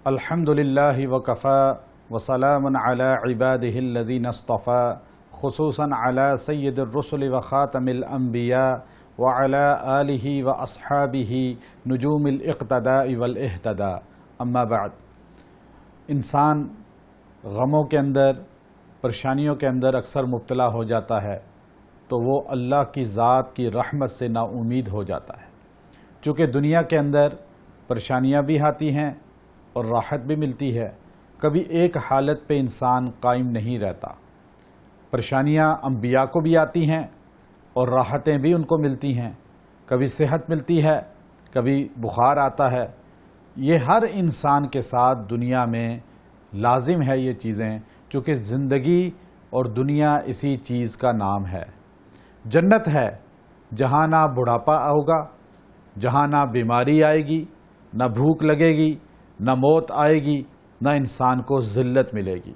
الحمدللہ وکفا وسلام علی عباده الذین اصطفى خصوصا علی سید الرسل وخاتم الانبیاء وعلی آلہ واصحابہ نجوم الاقتداء والاہتداء اما بعد۔ انسان غموں کے اندر، پریشانیوں کے اندر اکثر مبتلا ہو جاتا ہے تو وہ اللہ کی ذات کی رحمت سے نا امید ہو جاتا ہے، چونکہ دنیا کے اندر پریشانیاں بھی آتی ہیں اور راحت بھی ملتی ہے۔ کبھی ایک حالت پہ انسان قائم نہیں رہتا۔ پریشانیاں انبیاء کو بھی آتی ہیں اور راحتیں بھی ان کو ملتی ہیں، کبھی صحت ملتی ہے، کبھی بخار آتا ہے۔ یہ ہر انسان کے ساتھ دنیا میں لازم ہے یہ چیزیں، چونکہ زندگی اور دنیا اسی چیز کا نام ہے۔ جنت ہے جہاں نہ بڑھاپا ہوگا، جہاں نہ بیماری آئے گی، نہ بھوک لگے گی، نہ موت آئے گی، نہ انسان کو ذلت ملے گی۔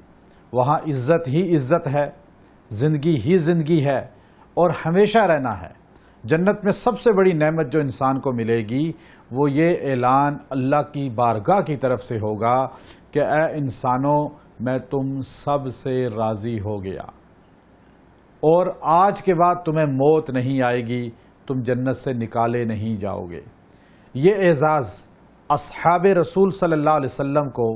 وہاں عزت ہی عزت ہے، زندگی ہی زندگی ہے اور ہمیشہ رہنا ہے۔ جنت میں سب سے بڑی نعمت جو انسان کو ملے گی وہ یہ اعلان اللہ کی بارگاہ کی طرف سے ہوگا کہ اے انسانوں، میں تم سب سے راضی ہو گیا اور آج کے بعد تمہیں موت نہیں آئے گی، تم جنت سے نکالے نہیں جاؤ گے۔ یہ اعزاز اصحاب رسول صلی اللہ علیہ وسلم کو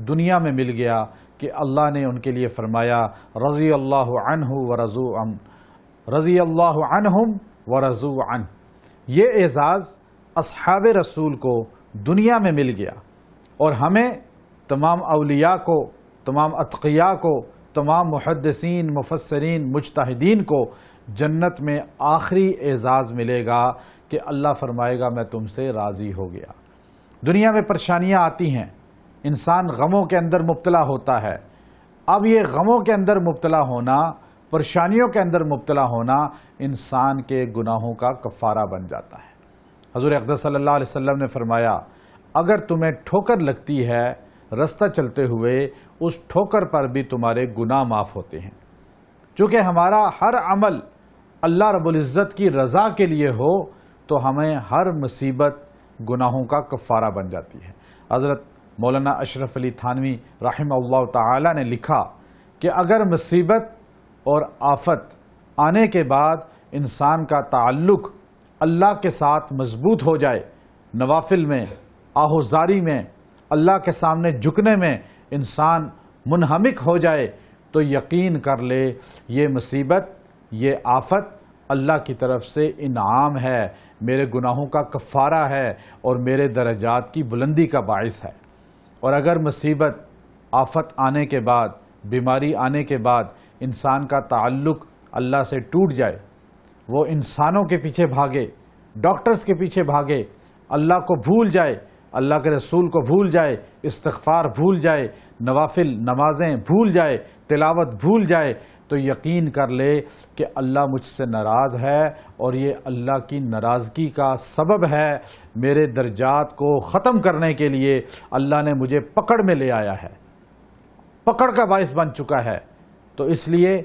دنیا میں مل گیا کہ اللہ نے ان کے لیے فرمایا رضی اللہ عنہم ورضوا عنہ۔ یہ اعزاز اصحاب رسول کو دنیا میں مل گیا اور ہمیں تمام اولیاء کو، تمام اتقیاء کو، تمام محدثین، مفسرین، مجتہدین کو جنت میں آخری اعزاز ملے گا کہ اللہ فرمائے گا میں تم سے راضی ہو گیا۔ دنیا میں پریشانیاں آتی ہیں، انسان غموں کے اندر مبتلا ہوتا ہے۔ اب یہ غموں کے اندر مبتلا ہونا، پریشانیوں کے اندر مبتلا ہونا انسان کے گناہوں کا کفارہ بن جاتا ہے۔ حضور اقدس صلی اللہ علیہ وسلم نے فرمایا اگر تمہیں ٹھوکر لگتی ہے رستہ چلتے ہوئے، اس ٹھوکر پر بھی تمہارے گناہ معاف ہوتے ہیں۔ چونکہ ہمارا ہر عمل اللہ رب العزت کی رضا کے لیے ہو تو ہمیں ہر مصیبت گناہوں کا کفارہ بن جاتی ہے۔ حضرت مولانا اشرف علی تھانوی رحمہ اللہ تعالی نے لکھا کہ اگر مصیبت اور آفت آنے کے بعد انسان کا تعلق اللہ کے ساتھ مضبوط ہو جائے، نوافل میں، آہوزاری میں، اللہ کے سامنے جھکنے میں انسان منہمک ہو جائے تو یقین کر لے یہ مصیبت، یہ آفت اللہ کی طرف سے انعام ہے، میرے گناہوں کا کفارہ ہے اور میرے درجات کی بلندی کا باعث ہے۔ اور اگر مصیبت، آفت آنے کے بعد، بیماری آنے کے بعد انسان کا تعلق اللہ سے ٹوٹ جائے، وہ انسانوں کے پیچھے بھاگے، ڈاکٹرز کے پیچھے بھاگے، اللہ کو بھول جائے، اللہ کے رسول کو بھول جائے، استغفار بھول جائے، نوافل نمازیں بھول جائے، تلاوت بھول جائے، تو یقین کر لے کہ اللہ مجھ سے ناراض ہے اور یہ اللہ کی ناراضگی کا سبب ہے۔ میرے درجات کو ختم کرنے کے لیے اللہ نے مجھے پکڑ میں لے آیا ہے، پکڑ کا باعث بن چکا ہے۔ تو اس لیے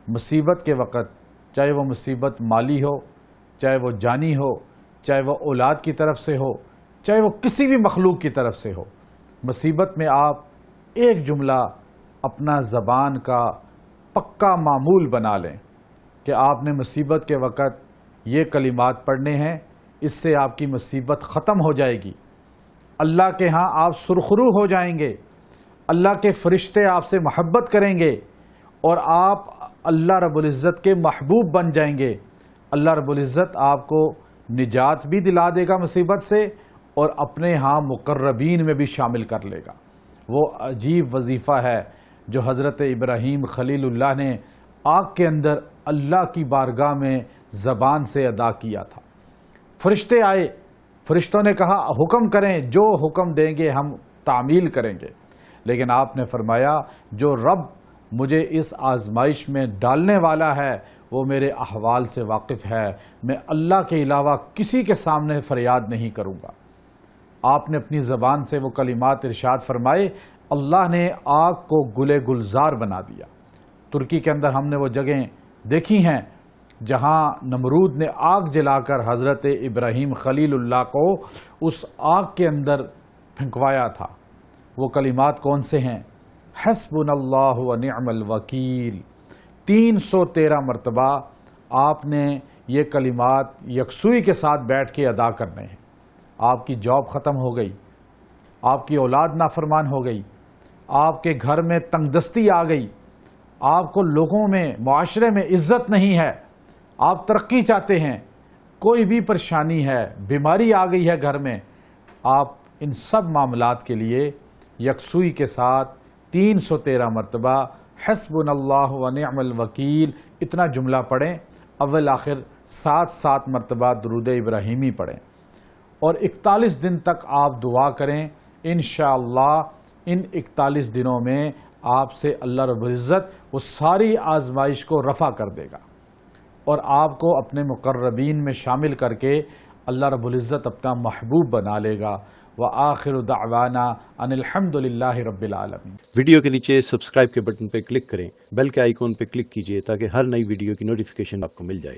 مصیبت کے وقت، چاہے وہ مصیبت مالی ہو، چاہے وہ جانی ہو، چاہے وہ اولاد کی طرف سے ہو، چاہے وہ کسی بھی مخلوق کی طرف سے ہو، مصیبت میں آپ ایک جملہ اپنا زبان کا پکا معمول بنا لیں کہ آپ نے مصیبت کے وقت یہ کلمات پڑھنے ہیں، اس سے آپ کی مصیبت ختم ہو جائے گی، اللہ کے ہاں آپ سرخرو ہو جائیں گے، اللہ کے فرشتے آپ سے محبت کریں گے اور آپ اللہ رب العزت کے محبوب بن جائیں گے۔ اللہ رب العزت آپ کو نجات بھی دلا دے گا مصیبت سے اور اپنے ہاں مقربین میں بھی شامل کر لے گا۔ وہ عجیب وظیفہ ہے جو حضرت ابراہیم خلیل اللہ نے آگ کے اندر اللہ کی بارگاہ میں زبان سے ادا کیا تھا۔ فرشتے آئے، فرشتوں نے کہا حکم کریں، جو حکم دیں گے ہم تعمیل کریں گے، لیکن آپ نے فرمایا جو رب مجھے اس آزمائش میں ڈالنے والا ہے وہ میرے احوال سے واقف ہے، میں اللہ کے علاوہ کسی کے سامنے فریاد نہیں کروں گا۔ آپ نے اپنی زبان سے وہ کلمات ارشاد فرمائے، اللہ نے آگ کو گلے گلزار بنا دیا۔ ترکی کے اندر ہم نے وہ جگہیں دیکھی ہیں جہاں نمرود نے آگ جلا کر حضرت ابراہیم خلیل اللہ کو اس آگ کے اندر پھینکوایا تھا۔ وہ کلمات کون سے ہیں؟ حسبنا اللہ و نعم الوکیل 313 مرتبہ آپ نے یہ کلمات یکسوئی کے ساتھ بیٹھ کے ادا کرنے ہیں۔ آپ کی جاب ختم ہو گئی، آپ کی اولاد نافرمان ہو گئی، آپ کے گھر میں تنگ دستی آ گئی، آپ کو لوگوں میں معاشرے میں عزت نہیں ہے، آپ ترقی چاہتے ہیں، کوئی بھی پریشانی ہے، بیماری آ گئی ہے گھر میں، آپ ان سب معاملات کے لیے یکسوئی کے ساتھ 313 مرتبہ حسبنا اللہ و نعم الوکیل اتنا جملہ پڑھیں، اول آخر 7 مرتبہ درود ابراہیمی پڑھیں، اور 41 دن تک آپ دعا کریں۔ انشاءاللہ ان 41 دنوں میں آپ سے اللہ رب العزت وہ ساری آزمائش کو رفع کر دے گا، اور آپ کو اپنے مقربین میں شامل کر کے اللہ رب العزت اپنا محبوب بنا لے گا۔ وآخر دعوانا ان الحمد للہ رب العالمین۔ ویڈیو کے نیچے سبسکرائب کے بٹن پہ کلک کریں، بیل کے آئیکن پہ کلک کیجئے تاکہ ہر نئی ویڈیو کی نوٹیفیکیشن آپ کو مل جائے۔